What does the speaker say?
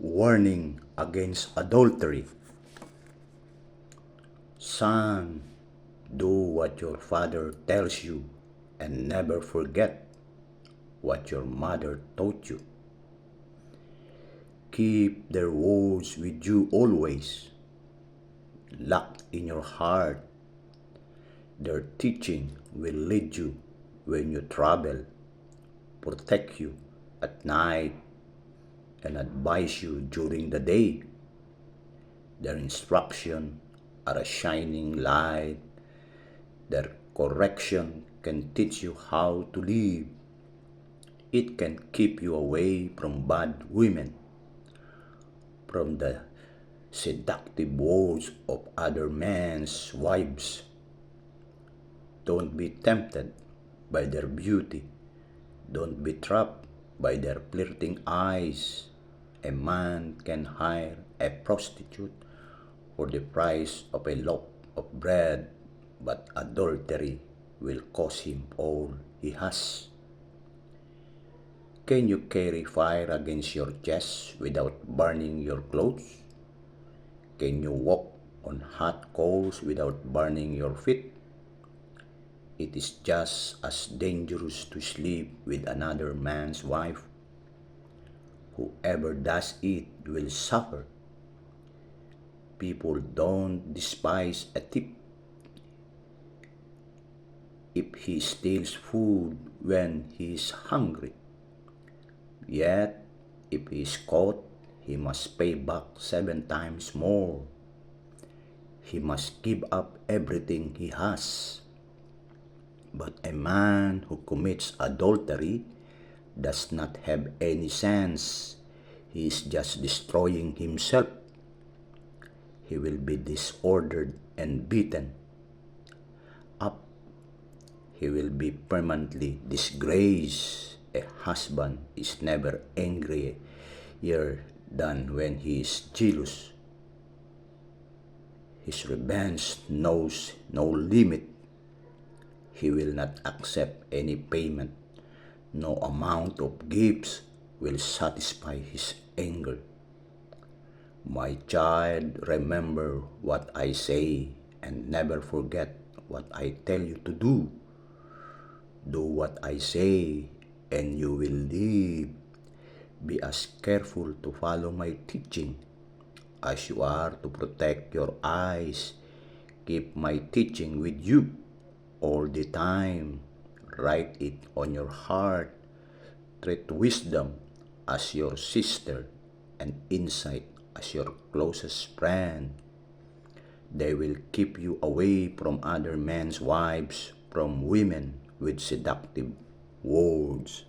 Warning against adultery. Son, do what your father tells you and never forget what your mother taught you. Keep their words with you always, locked in your heart. Their teaching will lead you when you travel, protect you at night, and advise you during the day. Their instruction are a shining light. Their correction can teach you how to live. It can keep you away from bad women, from the seductive words of other men's wives. Don't be tempted by their beauty. Don't be trapped by their flirting eyes. A man can hire a prostitute for the price of a loaf of bread, but adultery will cost him all he has. Can you carry fire against your chest without burning your clothes? Can you walk on hot coals without burning your feet? It is just as dangerous to sleep with another man's wife. Whoever does it will suffer. People don't despise a thief if he steals food when he is hungry. Yet, if he is caught, he must pay back 7 times more. He must give up everything he has. But a man who commits adultery does not have any sense. He is just destroying himself. He will be disordered and beaten up. He will be permanently disgraced. A husband is never angrier than when he is jealous. His revenge knows no limit. He will not accept any payment. No amount of gifts will satisfy his anger. My child, remember what I say and never forget what I tell you to do. Do what I say and you will live. Be as careful to follow my teaching as you are to protect your eyes. Keep my teaching with you all the time. Write it on your heart. Treat wisdom as your sister and insight as your closest friend. They will keep you away from other men's wives, from women with seductive words.